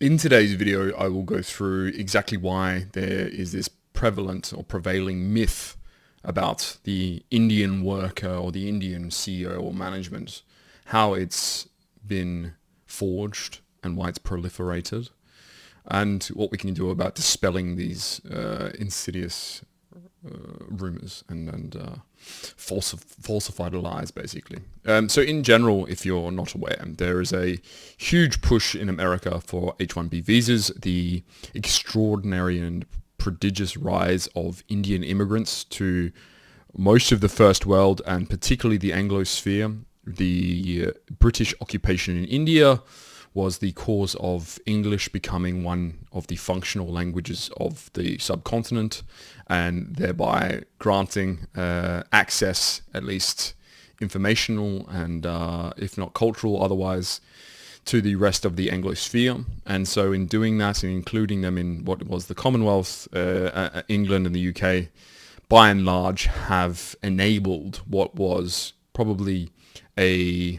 In today's video, I will go through exactly why there is this prevalent or prevailing myth about the Indian worker or the Indian CEO or management, how it's been forged and why it's proliferated, and what we can do about dispelling these insidious rumors and falsified lies, basically. So in general, if you're not aware, there is a huge push in America for H-1B visas. The extraordinary and prodigious rise of Indian immigrants to most of the First World, and particularly the Anglosphere. The British occupation in India was the cause of English becoming one of the functional languages of the subcontinent, and thereby granting access, at least informational and if not cultural otherwise, to the rest of the Anglosphere. And so in doing that and including them in what was the Commonwealth, England and the UK, by and large have enabled what was probably a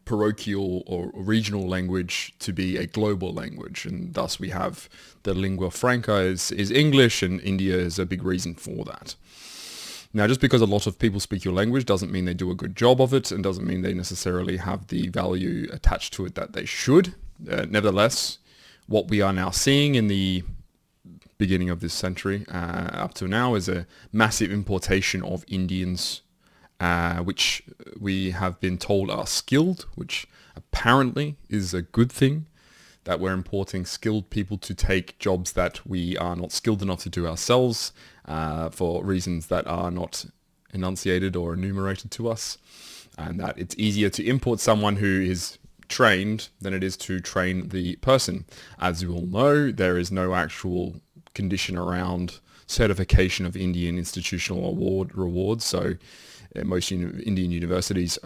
parochial or regional language to be a global language, and thus we have the lingua franca is English, and India is a big reason for that. Now, just because a lot of people speak your language doesn't mean they do a good job of it, and doesn't mean they necessarily have the value attached to it that they should. Nevertheless, what we are now seeing in the beginning of this century up to now is a massive importation of Indians, which we have been told are skilled, which apparently is a good thing, that we're importing skilled people to take jobs that we are not skilled enough to do ourselves for reasons that are not enunciated or enumerated to us, and that it's easier to import someone who is trained than it is to train the person. As you all know, there is no actual condition around certification of Indian institutional rewards, so most Indian universities,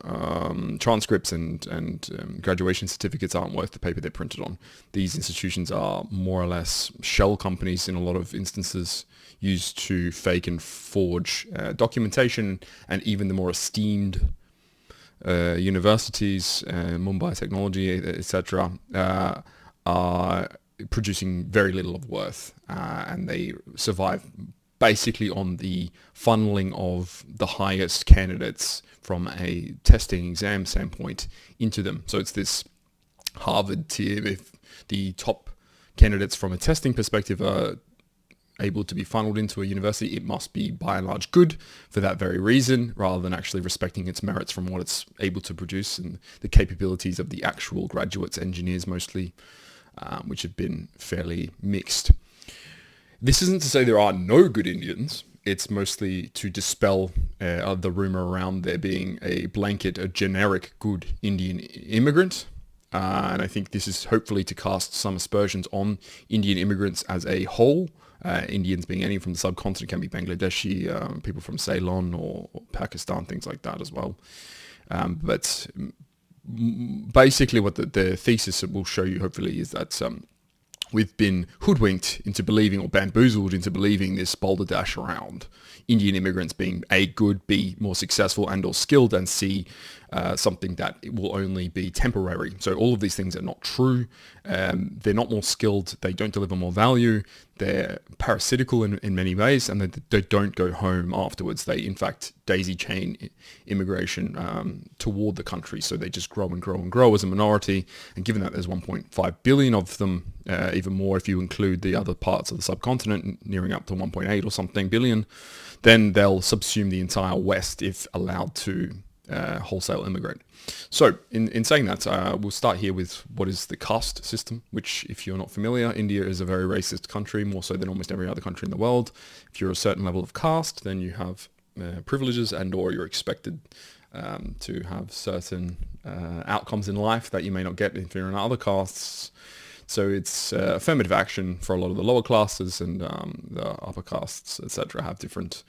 transcripts and graduation certificates aren't worth the paper they're printed on. These institutions are more or less shell companies in a lot of instances, used to fake and forge documentation, and even the more esteemed universities, Mumbai Technology, etc., are producing very little of worth, and they survive basically on the funneling of the highest candidates from a testing exam standpoint into them. So it's this Harvard tier. If the top candidates from a testing perspective are able to be funneled into a university, it must be by and large good for that very reason, rather than actually respecting its merits from what it's able to produce and the capabilities of the actual graduates, engineers mostly, which have been fairly mixed. This isn't to say there are no good Indians. It's mostly to dispel the rumor around there being a generic good Indian immigrant. And I think this is hopefully to cast some aspersions on Indian immigrants as a whole. Indians being any from the subcontinent, can be Bangladeshi, people from Ceylon or Pakistan, things like that as well. But basically what the thesis will show you hopefully is that we've been hoodwinked into believing, or bamboozled into believing, this balderdash around Indian immigrants being A, good, B, more successful and or skilled, and C, something that it will only be temporary. So all of these things are not true. They're not more skilled. They don't deliver more value. They're parasitical in many ways, and they don't go home afterwards. They, in fact, daisy chain immigration toward the country. So they just grow and grow and grow as a minority. And given that there's 1.5 billion of them, even more if you include the other parts of the subcontinent, nearing up to 1.8 or something billion, then they'll subsume the entire West if allowed to wholesale immigrate. So in saying that, we'll start here with what is the caste system, which, if you're not familiar, India is a very racist country, more so than almost every other country in the world. If you're a certain level of caste, then you have privileges, and or you're expected to have certain outcomes in life that you may not get if you're in other castes. So it's affirmative action for a lot of the lower classes, and the upper castes, etc., have different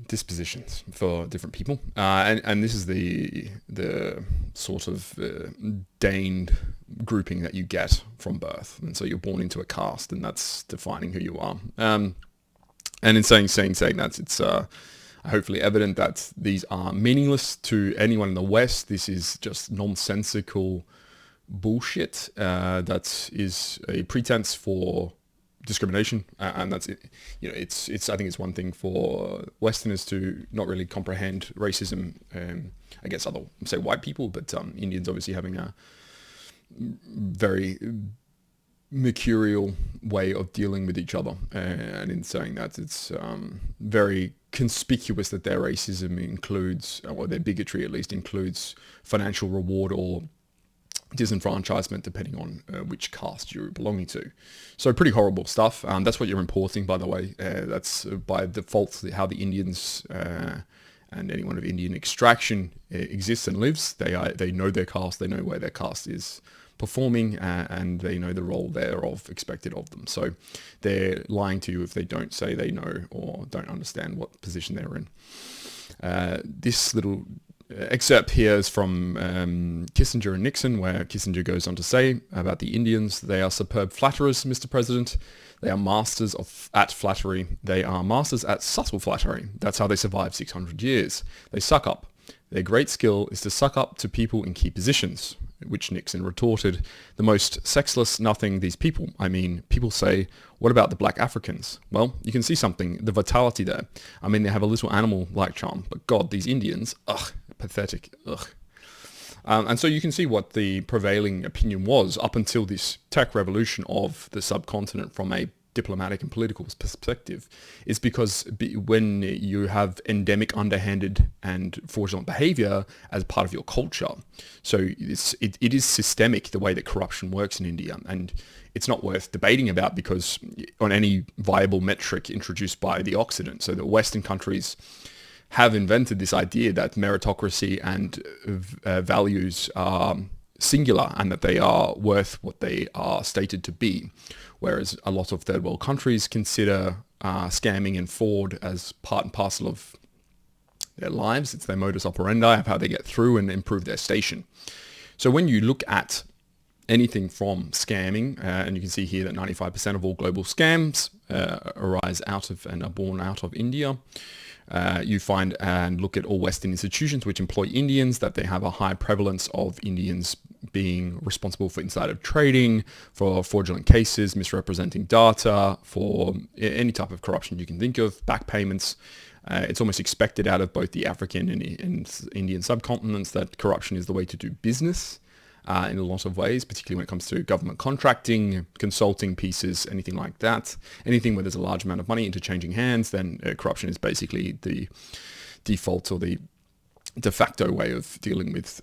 dispositions for different people, and this is the sort of deigned grouping that you get from birth, and so you're born into a caste, and that's defining who you are. And in saying that, it's hopefully evident that these are meaningless to anyone in the West. This is just nonsensical bullshit that is a pretense for discrimination, and that's it. It's I think it's one thing for Westerners to not really comprehend racism against other, say, white people, but Indians obviously having a very mercurial way of dealing with each other, and in saying that, it's very conspicuous that their racism includes, or their bigotry at least includes, financial reward or disenfranchisement depending on which caste you're belonging to. So pretty horrible stuff. That's what you're importing, by the way. That's by default how the Indians and anyone of Indian extraction exists and lives. They know their caste, they know where their caste is performing, and they know the role thereof expected of them. So they're lying to you if they don't say they know or don't understand what position they're in. This little excerpt here is from Kissinger and Nixon, where Kissinger goes on to say about the Indians: "They are superb flatterers, Mr. President. They are masters at flattery. They are masters at subtle flattery. That's how they survived 600 years. They suck up. Their great skill is to suck up to people in key positions." Which Nixon retorted, "The most sexless nothing, these people. I mean, people say, what about the black Africans? Well, you can see something, the vitality there. I mean, they have a little animal-like charm, but God, these Indians, ugh, pathetic, ugh." And so you can see what the prevailing opinion was up until this tech revolution of the subcontinent from a diplomatic and political perspective, is because when you have endemic, underhanded and fraudulent behavior as part of your culture, so it is systemic the way that corruption works in India, and it's not worth debating about because on any viable metric introduced by the Occident. So the Western countries have invented this idea that meritocracy and values are singular and that they are worth what they are stated to be, whereas a lot of third world countries consider scamming and fraud as part and parcel of their lives. It's their modus operandi of how they get through and improve their station. So when you look at anything from scamming, and you can see here that 95% of all global scams arise out of and are born out of India. You find and look at all Western institutions which employ Indians, that they have a high prevalence of Indians being responsible for insider trading, for fraudulent cases, misrepresenting data, for any type of corruption you can think of, back payments. It's almost expected out of both the African and Indian subcontinents that corruption is the way to do business in a lot of ways, particularly when it comes to government contracting, consulting pieces, anything like that. Anything where there's a large amount of money interchanging hands, then corruption is basically the default or the de facto way of dealing with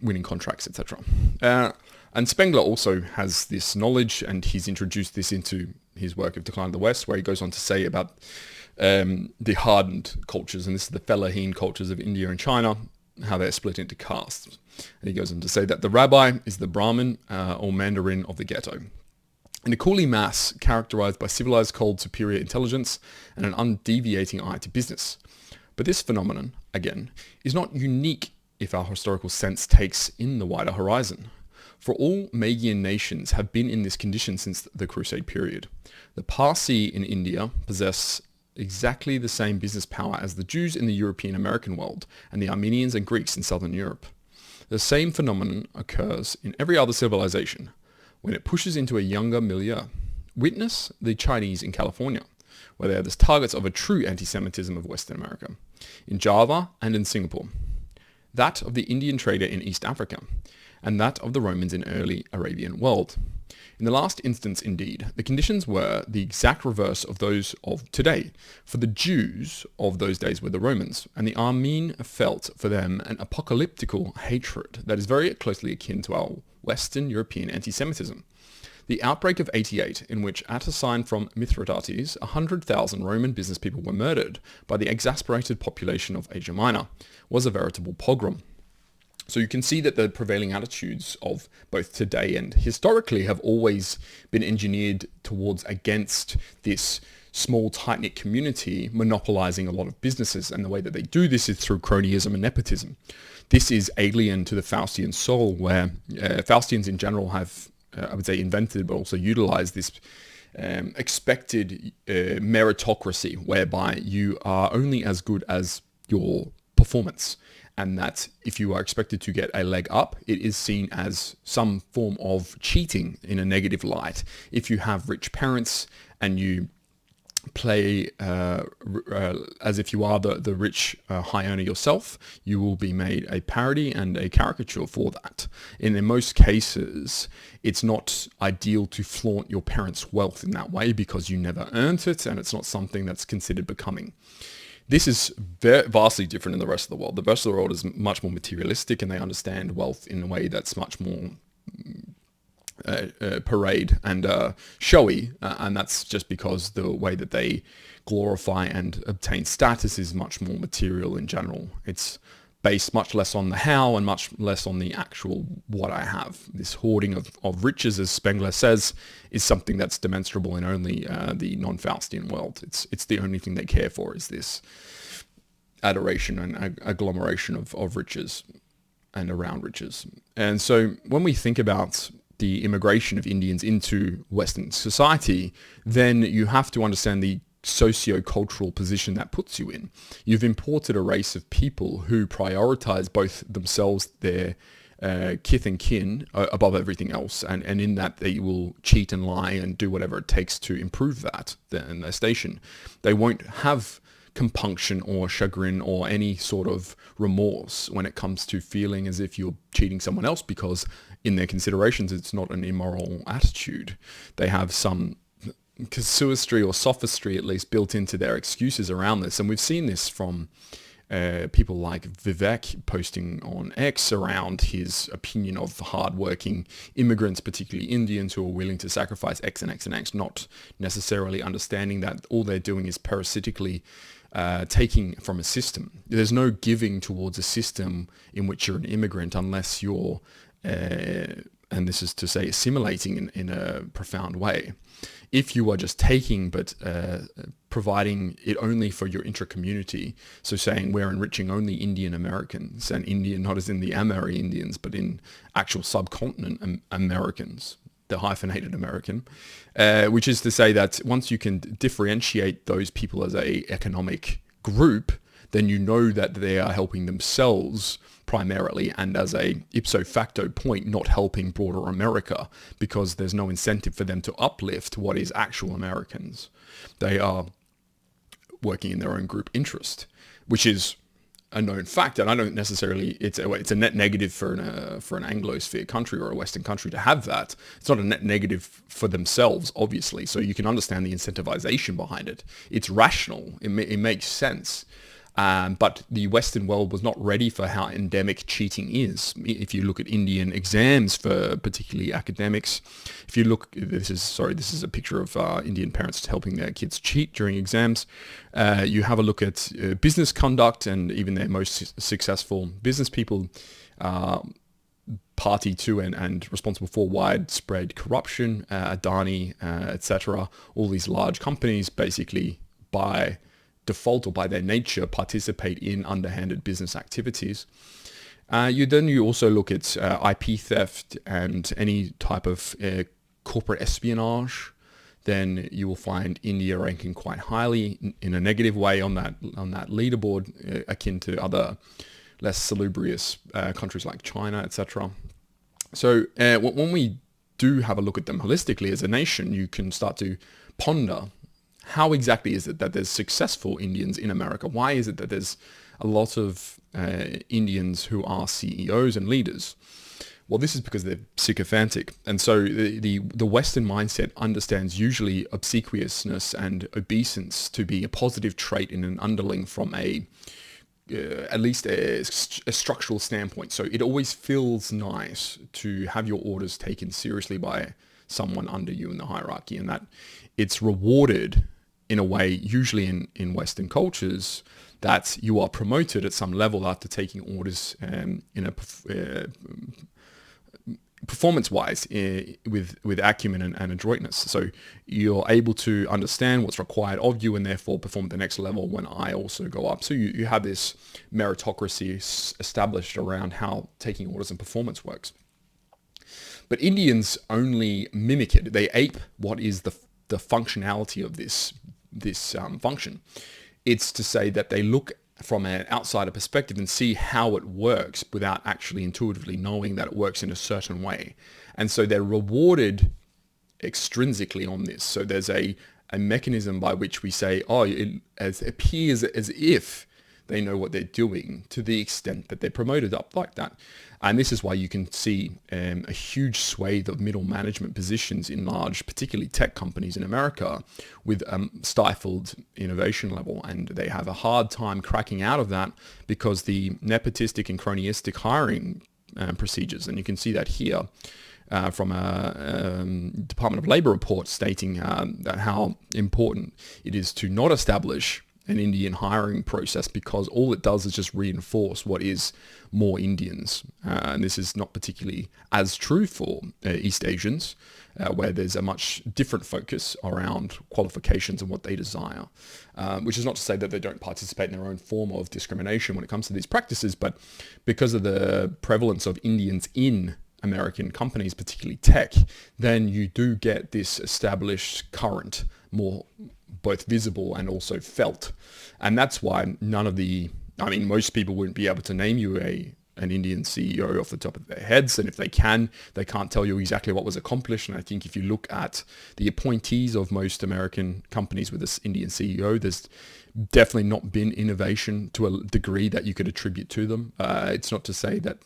winning contracts, etc. And Spengler also has this knowledge, and he's introduced this into his work of Decline of the West, where he goes on to say about the hardened cultures, and this is the Fellahin cultures of India and China, how they're split into castes. And he goes on to say that the rabbi is the Brahmin or Mandarin of the ghetto. In a coolie mass characterized by civilized, cold, superior intelligence and an undeviating eye to business. But this phenomenon, again, is not unique if our historical sense takes in the wider horizon. For all Magian nations have been in this condition since the Crusade period. The Parsi in India possess exactly the same business power as the Jews in the European American world and the Armenians and Greeks in southern Europe. The same phenomenon occurs in every other civilization when it pushes into a younger milieu. Witness the Chinese in California, where they are the targets of a true anti-Semitism of Western America, in Java and in Singapore, that of the Indian trader in East Africa, and that of the Romans in early Arabian world. In the last instance, indeed, the conditions were the exact reverse of those of today, for the Jews of those days were the Romans, and the Armene felt for them an apocalyptical hatred that is very closely akin to our Western European anti-Semitism. The outbreak of 88, in which at a sign from Mithridates, 100,000 Roman business people were murdered by the exasperated population of Asia Minor, was a veritable pogrom. So you can see that the prevailing attitudes of both today and historically have always been engineered towards against this small, tight-knit community monopolizing a lot of businesses. And the way that they do this is through cronyism and nepotism. This is alien to the Faustian soul, where Faustians in general have, I would say, invented but also utilized this expected meritocracy, whereby you are only as good as your performance. and that if you are expected to get a leg up, it is seen as some form of cheating in a negative light. If you have rich parents and you play as if you are the rich high earner yourself, you will be made a parody and a caricature for that. And in most cases, it's not ideal to flaunt your parents' wealth in that way because you never earned it, and it's not something that's considered becoming. This is vastly different in the rest of the world. The rest of the world is much more materialistic, and they understand wealth in a way that's much more parade and showy, and that's just because the way that they glorify and obtain status is much more material in general. It's based much less on the how and much less on the actual what I have. This hoarding of riches, as Spengler says, is something that's demonstrable in only the non-Faustian world. It's the only thing they care for, is this adoration and agglomeration of riches and around riches. And so when we think about the immigration of Indians into Western society, then you have to understand the socio-cultural position that puts you in. You've imported a race of people who prioritize both themselves, their kith and kin, above everything else, and in that they will cheat and lie and do whatever it takes to improve that in their station. They won't have compunction or chagrin or any sort of remorse when it comes to feeling as if you're cheating someone else, because in their considerations it's not an immoral attitude. They have some casuistry or sophistry at least built into their excuses around this, and we've seen this from people like Vivek posting on X around his opinion of hard-working immigrants, particularly Indians, who are willing to sacrifice X and X and X, not necessarily understanding that all they're doing is parasitically taking from a system. There's no giving towards a system in which you're an immigrant unless you're, and this is to say, assimilating in a profound way. If you are just taking but providing it only for your intra-community, so saying we're enriching only Indian Americans, and Indian not as in the Ameri Indians, but in actual subcontinent Americans, the hyphenated American, which is to say that once you can differentiate those people as a economic group, then you know that they are helping themselves primarily, and as a ipso facto point, not helping broader America, because there's no incentive for them to uplift what is actual Americans. They are working in their own group interest, which is a known fact, and I don't necessarily, it's a net negative for an Anglosphere country or a Western country to have that. It's not a net negative for themselves, obviously, so you can understand the incentivization behind it. It's rational, it makes sense. But the Western world was not ready for how endemic cheating is. If you look at Indian exams for particularly academics, if you look, this is a picture of Indian parents helping their kids cheat during exams. You have a look at business conduct, and even their most successful business people party to and responsible for widespread corruption, Adani, etc. All these large companies basically by default or by their nature participate in underhanded business activities. You also look at IP theft and any type of corporate espionage. Then you will find India ranking quite highly in a negative way on that leaderboard, akin to other less salubrious countries like China, etc. So when we do have a look at them holistically as a nation, you can start to ponder, how exactly is it that there's successful Indians in America? Why is it that there's a lot of Indians who are CEOs and leaders? Well, this is because they're sycophantic. And so the Western mindset understands usually obsequiousness and obeisance to be a positive trait in an underling from at least a structural standpoint. So it always feels nice to have your orders taken seriously by someone under you in the hierarchy, and that it's rewarded in a way, usually in Western cultures, that you are promoted at some level after taking orders in a performance-wise with acumen and adroitness. So you're able to understand what's required of you and therefore perform at the next level when I also go up. So you have this meritocracy established around how taking orders and performance works. But Indians only mimic it. They ape what is the functionality of this function. It's to say that they look from an outsider perspective and see how it works without actually intuitively knowing that it works in a certain way. And so they're rewarded extrinsically on this. So there's a mechanism by which we say, oh, it appears as if they know what they're doing, to the extent that they're promoted up like that. And this is why you can see a huge swathe of middle management positions in large, particularly tech companies in America, with stifled innovation level. And they have a hard time cracking out of that because the nepotistic and cronyistic hiring procedures, and you can see that here from a Department of Labor report stating that how important it is to not establish an Indian hiring process, because all it does is just reinforce what is more Indians. And this is not particularly as true for East Asians, where there's a much different focus around qualifications and what they desire, which is not to say that they don't participate in their own form of discrimination when it comes to these practices, but because of the prevalence of Indians in American companies, particularly tech, then you do get this established current, more both visible and also felt. And that's why most people wouldn't be able to name you an Indian CEO off the top of their heads. And if they can, they can't tell you exactly what was accomplished. And I think if you look at the appointees of most American companies with this Indian CEO, there's definitely not been innovation to a degree that you could attribute to them. It's not to say that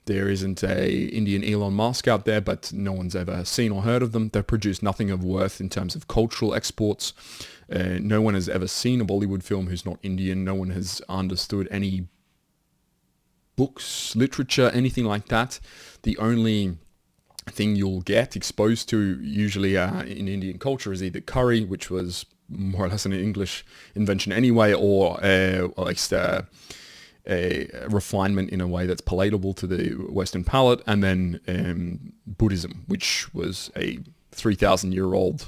there isn't a Indian Elon Musk out there, but no one's ever seen or heard of them. They've produced nothing of worth in terms of cultural exports. No one has ever seen a Bollywood film who's not Indian. No one has understood any books, literature, anything like that. The only thing you'll get exposed to usually in Indian culture is either curry, which was more or less an English invention anyway, or at least a refinement in a way that's palatable to the Western palate, and then Buddhism, which was a 3,000-year-old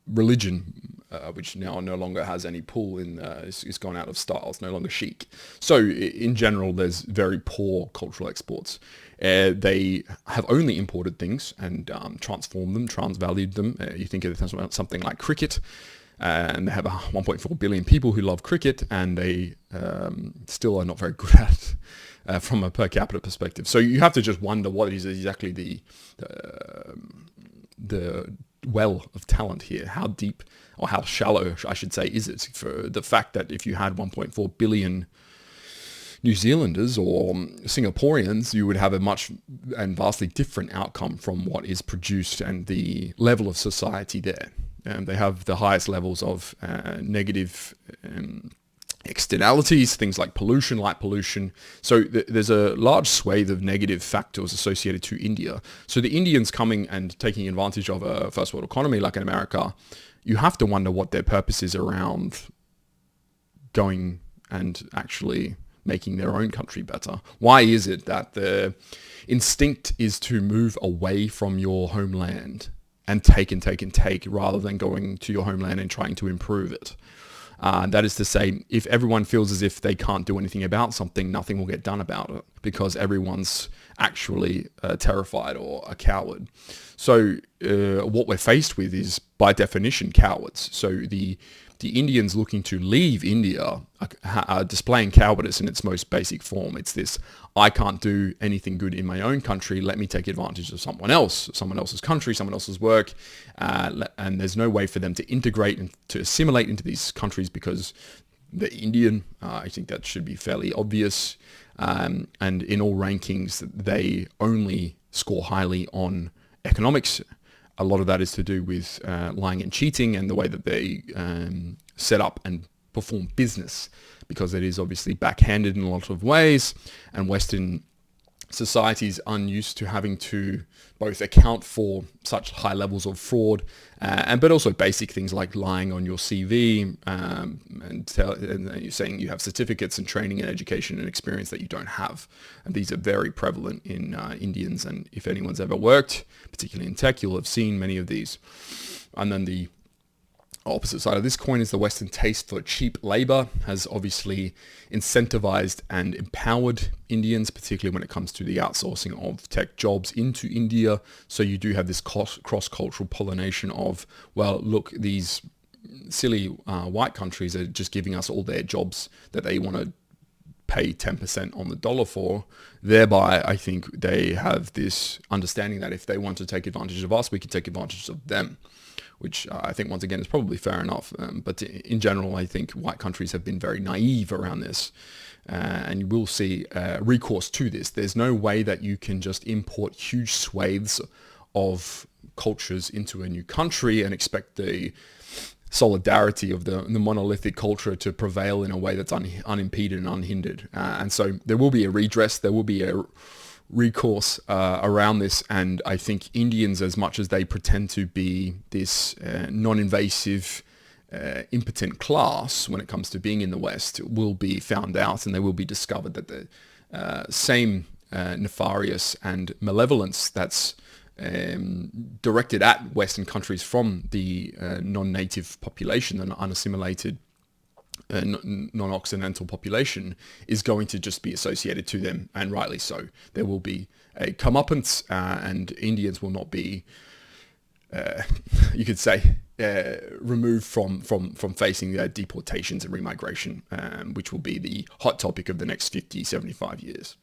religion, which now no longer has any pull in, it's gone out of style, it's no longer chic. So in general, there's very poor cultural exports. They have only imported things and transformed them, transvalued them. You think of something like cricket, and they have 1.4 billion people who love cricket, and they still are not very good at it from a per capita perspective. So you have to just wonder what is exactly the well of talent here. How deep, or how shallow, I should say, is it? For the fact that if you had 1.4 billion New Zealanders or Singaporeans, you would have a much and vastly different outcome from what is produced and the level of society there. They have the highest levels of negative externalities, things like pollution, light pollution. So there's a large swathe of negative factors associated to India. So the Indians coming and taking advantage of a first world economy like in America, you have to wonder what their purpose is around going and actually making their own country better. Why is it that the instinct is to move away from your homeland and take rather than going to your homeland and trying to improve it? That is to say, if everyone feels as if they can't do anything about something, nothing will get done about it because everyone's actually terrified or a coward. So what we're faced with is, by definition, cowards. So the Indians looking to leave India are displaying cowardice in its most basic form. It's this, I can't do anything good in my own country, let me take advantage of someone else's country, someone else's work, and there's no way for them to integrate and to assimilate into these countries because they're Indian. I think that should be fairly obvious. And in all rankings, they only score highly on economics. A lot of that is to do with lying and cheating and the way that they set up and perform business, because it is obviously backhanded in a lot of ways, and Western societies unused to having to both account for such high levels of fraud, but also basic things like lying on your CV and you're saying you have certificates and training and education and experience that you don't have. And these are very prevalent in Indians, and if anyone's ever worked, particularly in tech, you'll have seen many of these. And then the opposite side of this coin is the Western taste for cheap labor has obviously incentivized and empowered Indians, particularly when it comes to the outsourcing of tech jobs into India. So you do have this cross-cultural pollination of, well, look, these silly white countries are just giving us all their jobs that they want to pay 10% on the dollar for. Thereby, I think they have this understanding that if they want to take advantage of us, we can take advantage of them, which I think, once again, is probably fair enough. But in general, I think white countries have been very naive around this. And you will see recourse to this. There's no way that you can just import huge swathes of cultures into a new country and expect the solidarity of the monolithic culture to prevail in a way that's unimpeded and unhindered. And so there will be a redress, there will be a recourse around this. And I think Indians, as much as they pretend to be this non-invasive, impotent class when it comes to being in the West, will be found out, and they will be discovered that the same nefarious and malevolence that's directed at Western countries from the non-native population, the unassimilated non-occidental population, is going to just be associated to them, and rightly so. There will be a comeuppance, and Indians will not be, you could say, removed from facing deportations and remigration, which will be the hot topic of the next 50, 75 years.